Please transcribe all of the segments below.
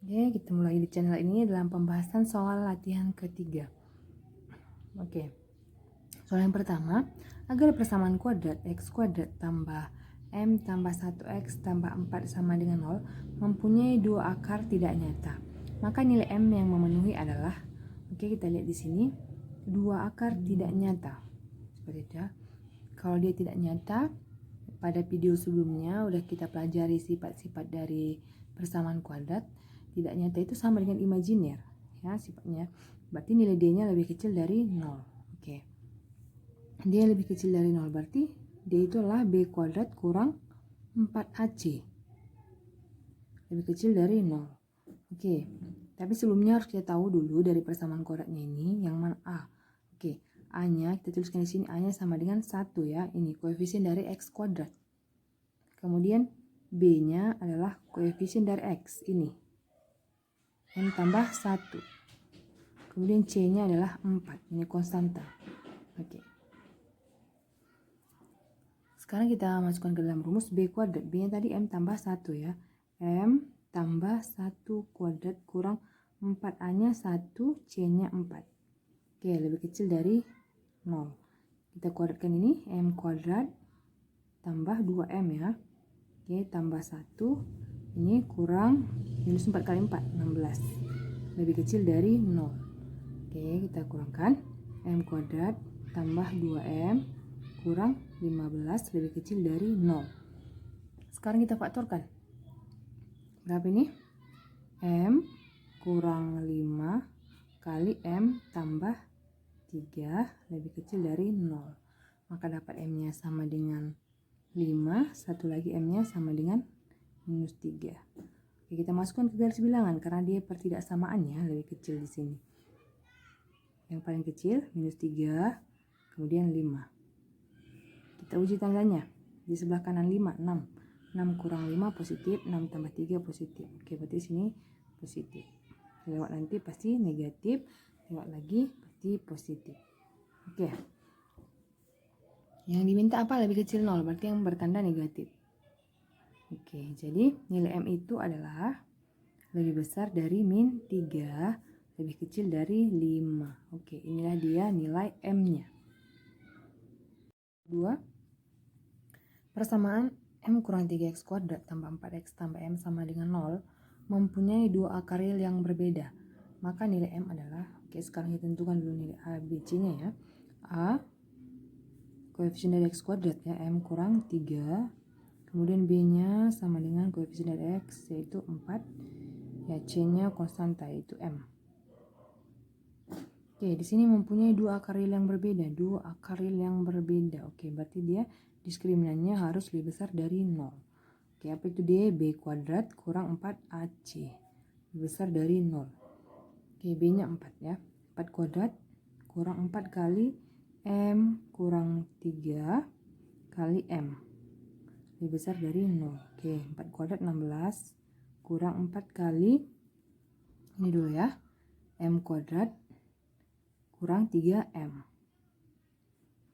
Oke, kita mulai di channel ini dalam pembahasan soal latihan ketiga. Oke, soal yang pertama, agar persamaan kuadrat x kuadrat tambah m tambah 1x tambah 4 sama dengan 0 mempunyai dua akar tidak nyata. Maka nilai m yang memenuhi adalah, oke kita lihat di sini, dua akar tidak nyata. Seperti itu ya. Kalau dia tidak nyata, pada video sebelumnya udah kita pelajari sifat-sifat dari persamaan kuadrat. Tidak nyata itu sama dengan imajiner ya sifatnya. Berarti nilai D-nya lebih kecil dari 0. Oke. Dia lebih kecil dari 0 berarti D itu adalah B kuadrat kurang 4AC. Lebih kecil dari 0. Oke. Tapi sebelumnya harus kita tahu dulu dari persamaan kuadratnya ini yang mana A. Oke. A-nya kita tuliskan di sini, A-nya sama dengan 1 ya. Ini koefisien dari X kuadrat. Kemudian B-nya adalah koefisien dari X ini. M tambah 1. Kemudian C-nya adalah 4. Ini konstanta. Oke. Sekarang kita masukkan ke dalam rumus B kuadrat. B-nya tadi M tambah 1 ya. M tambah 1 kuadrat kurang 4A-nya 1, C-nya 4. Oke, lebih kecil dari 0. Kita kuadratkan ini, M kuadrat tambah 2M ya. Oke, tambah 1. Ini kurang minus 4 kali 4, 16. Lebih kecil dari 0. Oke, kita kurangkan. M kuadrat tambah 2M kurang 15 lebih kecil dari 0. Sekarang kita faktorkan. Berapa ini? M kurang 5 kali M tambah 3 lebih kecil dari 0. Maka dapat M-nya sama dengan 5, satu lagi M-nya sama dengan minus 3. Oke, kita masukkan ke garis bilangan karena dia pertidaksamaannya lebih kecil di sini. Yang paling kecil minus 3, kemudian 5. Kita uji tandanya. Di sebelah kanan 5, 6. 6 kurang 5 positif, 6 tambah 3 positif. Oke, berarti sini positif. Lewat nanti pasti negatif, lewat lagi pasti positif. Oke. Yang diminta apa? Lebih kecil 0, berarti yang bertanda negatif. Oke, jadi nilai M itu adalah lebih besar dari min 3, lebih kecil dari 5. Oke, inilah dia nilai M-nya. 2. Persamaan M kurang 3x kuadrat tambah 4x tambah M sama dengan 0 mempunyai dua akar real yang berbeda. Maka nilai M adalah, oke sekarang kita tentukan dulu nilai A, B, C-nya ya. A, koefisien dari x kuadrat ya, M kurang 3. Kemudian B-nya sama dengan koefisien dari X yaitu 4. Ya, C-nya konstanta yaitu M. Oke, di sini mempunyai dua akar real yang berbeda. Dua akar real yang berbeda. Oke, berarti dia diskriminannya harus lebih besar dari 0. Oke, apa itu D? B kuadrat kurang 4AC. Lebih besar dari 0. Oke, B-nya 4 ya. 4 kuadrat kurang 4 kali M kurang 3 kali M. Lebih besar dari 0. Oke, 4 kuadrat 16 kurang 4 kali ini dulu ya, M kuadrat kurang 3M.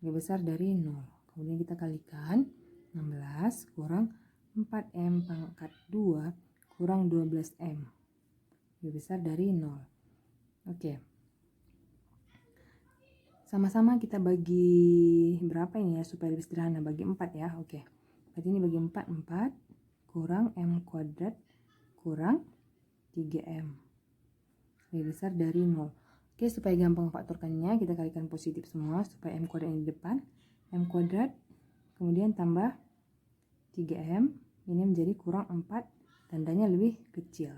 Lebih besar dari 0. Kemudian kita kalikan 16 kurang 4M pangkat 2 kurang 12M. Lebih besar dari 0. Oke. Sama-sama kita bagi berapa ini ya supaya lebih sederhana, bagi 4 ya. Oke. Berarti ini bagi 4, 4 kurang M kuadrat kurang 3M. Lebih besar dari 0. Oke, supaya gampang faktorkannya kita kalikan positif semua supaya M kuadrat ini di depan. M kuadrat kemudian tambah 3M ini menjadi kurang 4, tandanya lebih kecil.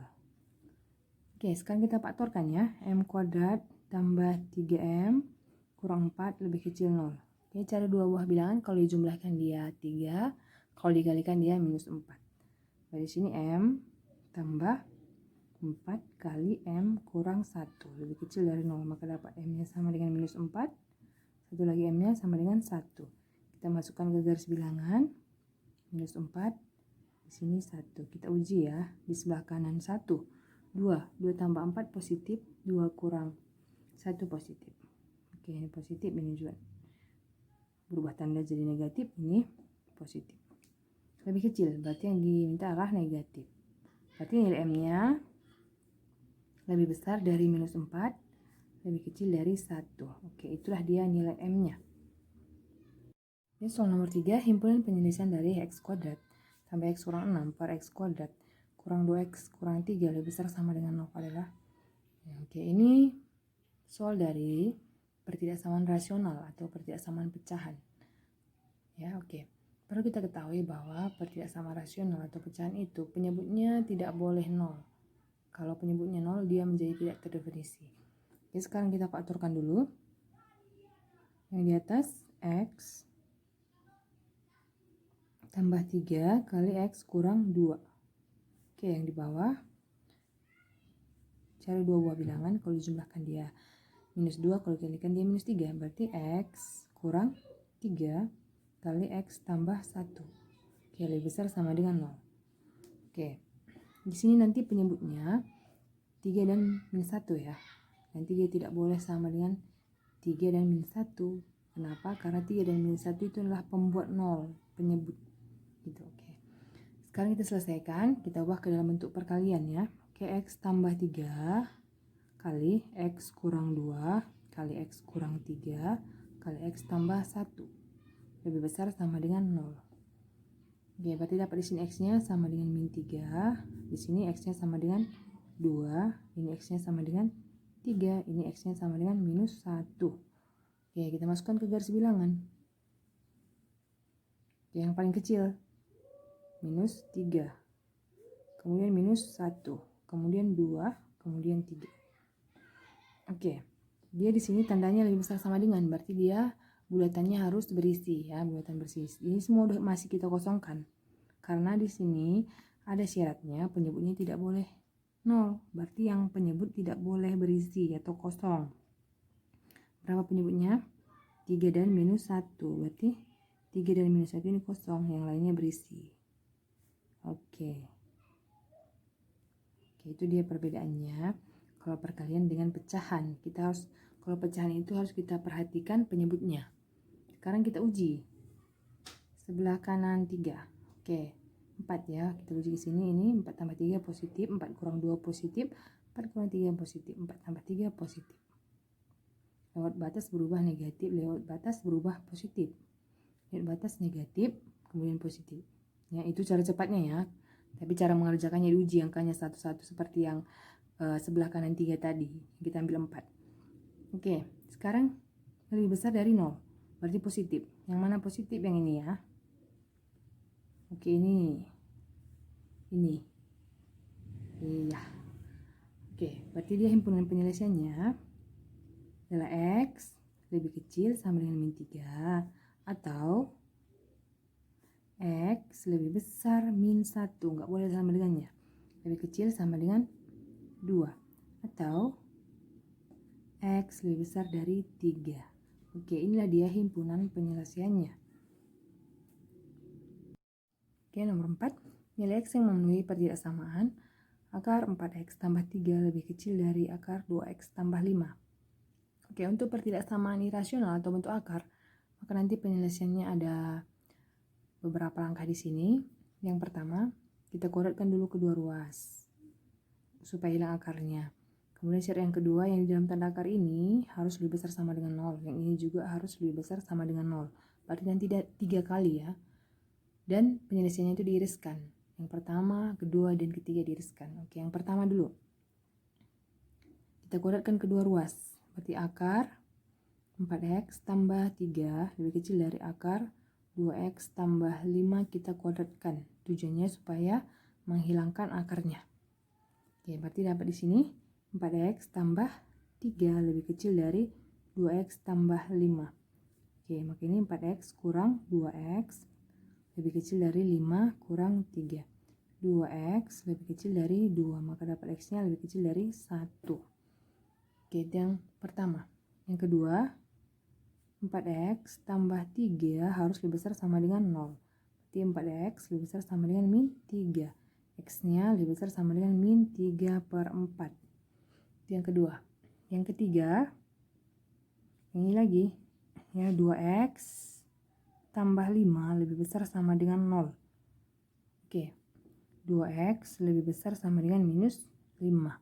Oke, sekarang kita faktorkan ya. M kuadrat tambah 3M kurang 4 lebih kecil 0. Oke, cara dua buah bilangan kalau dijumlahkan dia 3, kalau dikalikan dia minus 4. Dari sini M tambah 4 kali M kurang 1 lebih kecil dari 0, maka dapat M nya sama dengan minus 4, satu lagi M nya sama dengan 1. Kita masukkan ke garis bilangan minus 4, di sini 1. Kita uji ya, di sebelah kanan 1, 2 tambah 4 positif, 2 kurang 1 positif. Oke, ini positif, ini juga berubah tanda jadi negatif, ini positif. Lebih kecil, berarti yang diminta adalah negatif. Berarti nilai M nya lebih besar dari minus 4, lebih kecil dari 1. Oke, itulah dia nilai M-nya. Ini soal nomor 3, himpunan penyelesaian dari x kuadrat tambah x kurang 6 per x kuadrat kurang 2x kurang 3 lebih besar sama dengan 0 adalah. Oke, ini soal dari pertidaksamaan rasional atau pertidaksamaan pecahan. Ya, oke. Perlu kita ketahui bahwa pertidaksamaan rasional atau pecahan itu penyebutnya tidak boleh 0. Kalau penyebutnya 0, dia menjadi tidak terdefinisi. Oke, sekarang kita aturkan dulu. Yang di atas x tambah 3 kali x kurang 2. Oke, yang di bawah cari dua buah bilangan, kalau dijumlahkan dia minus 2, kalau dikalikan dia minus 3. Berarti x kurang 3 kali x tambah 1. Oke, lebih besar sama dengan 0. Oke, di sini nanti penyebutnya 3 dan minus 1 ya. Nanti dia tidak boleh sama dengan 3 dan minus 1. Kenapa? Karena 3 dan minus 1 itu adalah pembuat 0, penyebut. Gitu, oke. Sekarang kita selesaikan, kita ubah ke dalam bentuk perkalian ya. Oke, x tambah 3 kali x kurang 2 kali x kurang 3 kali x tambah 1. Lebih besar sama dengan 0. Oke, berarti dapat di sini x-nya sama dengan min 3. Di sini x-nya sama dengan 2. Ini x-nya sama dengan 3. Ini x-nya sama dengan minus 1. Oke, kita masukkan ke garis bilangan. Oke, yang paling kecil minus 3. Kemudian minus 1. Kemudian 2. Kemudian 3. Oke, dia di sini tandanya lebih besar sama dengan, berarti dia bulatannya harus berisi ya, bulatan bersih. Ini semua masih kita kosongkan. Karena di sini ada syaratnya penyebutnya tidak boleh 0. Berarti yang penyebut tidak boleh berisi atau kosong. Berapa penyebutnya? 3 dan minus 1. Berarti 3 dan minus 1 ini kosong, yang lainnya berisi. Oke. Oke, itu dia perbedaannya. Kalau perkalian dengan pecahan, kita harus, kalau pecahan itu harus kita perhatikan penyebutnya. Sekarang kita uji. Sebelah kanan 3. Oke, 4 ya. Kita uji ke sini, ini 4 tambah 3 positif, 4 kurang 2 positif, 4 kurang 3 positif, 4 tambah 3 positif. Lewat batas berubah negatif, lewat batas berubah positif. Lewat batas negatif, kemudian positif. Ya, itu cara cepatnya ya. Tapi cara mengerjakannya diuji angkanya satu-satu seperti yang sebelah kanan 3 tadi. Kita ambil 4. Oke, sekarang lebih besar dari 0. Berarti positif. Yang mana positif? Yang ini ya. Oke, ini. Iya. Oke, berarti dia himpunan penyelesaiannya adalah x lebih kecil sama dengan min 3 atau x lebih besar min 1. Nggak boleh sama dengannya. Lebih kecil sama dengan 2 atau x lebih besar dari 3. Oke, inilah dia himpunan penyelesaiannya. Oke, nomor 4. Nilai x yang memenuhi pertidaksamaan akar 4x tambah 3 lebih kecil dari akar 2x tambah 5. Oke, untuk pertidaksamaan irasional atau bentuk akar, maka nanti penyelesaiannya ada beberapa langkah di sini. Yang pertama, kita kodratkan dulu kedua ruas supaya hilang akarnya. Kemudian syarat yang kedua, yang di dalam tanda akar ini harus lebih besar sama dengan 0. Yang ini juga harus lebih besar sama dengan 0. Berarti nanti 3 kali ya. Dan penyelesaiannya itu diiriskan. Yang pertama, kedua, dan ketiga diiriskan. Oke, yang pertama dulu. Kita kodratkan kedua ruas. Berarti akar 4x tambah 3 lebih kecil dari akar 2x tambah 5 kita kodratkan. Tujuannya supaya menghilangkan akarnya. Oke, berarti dapat di sini 4x tambah 3 lebih kecil dari 2x tambah 5. Oke, maka ini 4x kurang 2x lebih kecil dari 5 kurang 3. 2x lebih kecil dari 2, maka dapat x-nya lebih kecil dari 1. Oke, itu yang pertama. Yang kedua, 4x tambah 3 harus lebih besar sama dengan 0. Berarti 4x lebih besar sama dengan min 3. X-nya lebih besar sama dengan min 3/4. Itu yang kedua. Yang ketiga, ini lagi ya, 2x tambah 5 lebih besar sama dengan 0. Oke, 2x lebih besar sama dengan minus 5.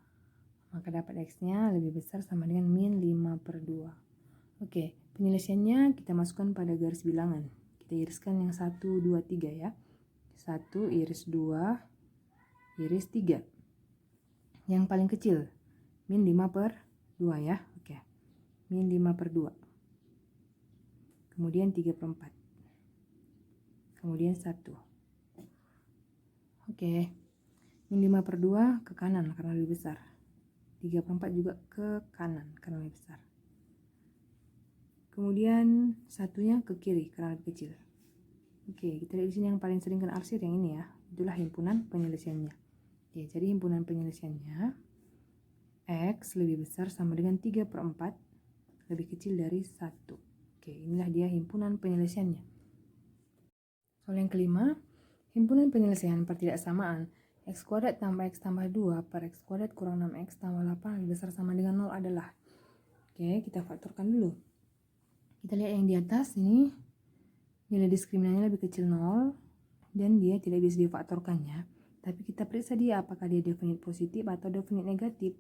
Maka dapat X-nya lebih besar sama dengan min 5/2. Oke, penyelesaiannya kita masukkan pada garis bilangan. Kita iriskan yang 1, 2, 3 ya. 1 iris 2 iris 3. Yang paling kecil, min 5/2 ya. Oke, min 5/2. Kemudian 3/4. Kemudian 1. Oke, min 5/2 ke kanan karena lebih besar. 3/4 juga ke kanan karena lebih besar. Kemudian satunya ke kiri karena lebih kecil. Oke, kita lihat di sini yang paling sering kena arsir yang ini ya. Itulah himpunan penyelesaiannya. Oke, jadi himpunan penyelesaiannya X lebih besar sama dengan 3/4 lebih kecil dari 1. Oke, inilah dia himpunan penyelesaiannya. Soal yang kelima, himpunan penyelesaian pertidaksamaan X kuadrat tambah X tambah 2 per X kuadrat kurang 6X tambah 8 lebih besar sama dengan 0 adalah. Oke, kita faktorkan dulu. Kita lihat yang di atas ini, nilai diskriminannya lebih kecil 0 dan dia tidak bisa difaktorkannya. Tapi kita periksa dia apakah dia definite positif atau definite negatif.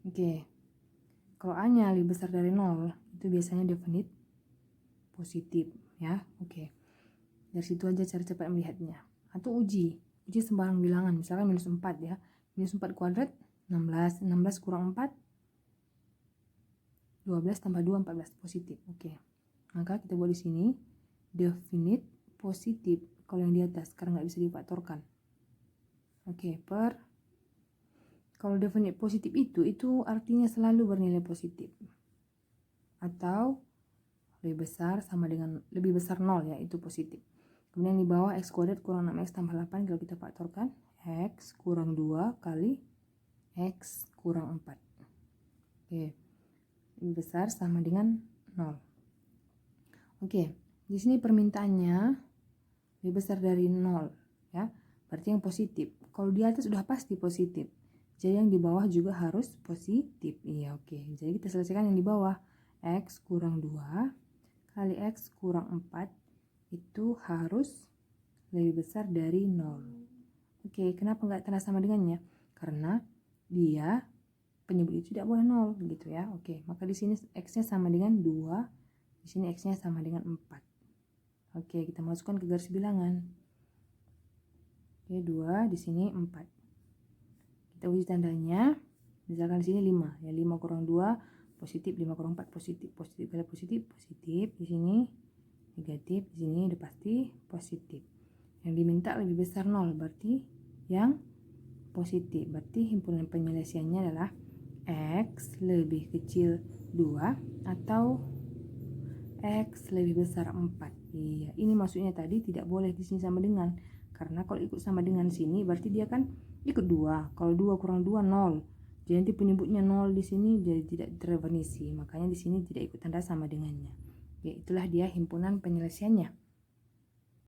Oke, kalau A-nya lebih besar dari 0, itu biasanya definite positif ya. Oke, dari situ aja cara cepat melihatnya. Atau uji sembarang bilangan, misalkan minus 4 ya. Minus 4 kuadrat 16, 16 kurang 4 12 tambah 2 14 positif. Oke, maka kita buat di sini definite positif kalau yang di atas karena nggak bisa difaktorkan. Oke, kalau definite positif itu artinya selalu bernilai positif atau lebih besar sama dengan lebih besar 0 ya, itu positif. Kemudian di bawah X kuadrat kurang 6X tambah 8 kalau kita faktorkan X kurang 2 kali X kurang 4. Oke, lebih besar sama dengan 0. Oke, di sini permintaannya lebih besar dari 0 ya, berarti yang positif. Kalau di atas sudah pasti positif, jadi yang di bawah juga harus positif. Iya, oke. Jadi kita selesaikan yang di bawah. X kurang 2 kali X kurang 4 itu harus lebih besar dari 0. Oke, kenapa nggak tanda sama dengannya? Karena dia penyebut itu tidak boleh 0 gitu ya. Oke, maka di sini X-nya sama dengan 2, di sini X-nya sama dengan 4. Oke, kita masukkan ke garis bilangan. Oke, 2 di sini 4. Kita uji tandanya, misalkan di sini 5, ya 5 kurang 2 positif, 5 kurang 4 positif, positif kali positif, positif, di sini negatif, di sini udah pasti positif. Yang diminta lebih besar 0, berarti yang positif. Berarti himpunan penyelesaiannya adalah X lebih kecil 2 atau X lebih besar 4. Iya, ini maksudnya tadi tidak boleh di sini sama dengan, karena kalau ikut sama dengan sini berarti dia kan ikut 2. Kalau 2 kurang 2 0. Jadi nanti penyebutnya 0 di sini jadi tidak terdefinisi. Makanya di sini tidak ikut tanda sama dengannya. Ya, itulah dia himpunan penyelesaiannya.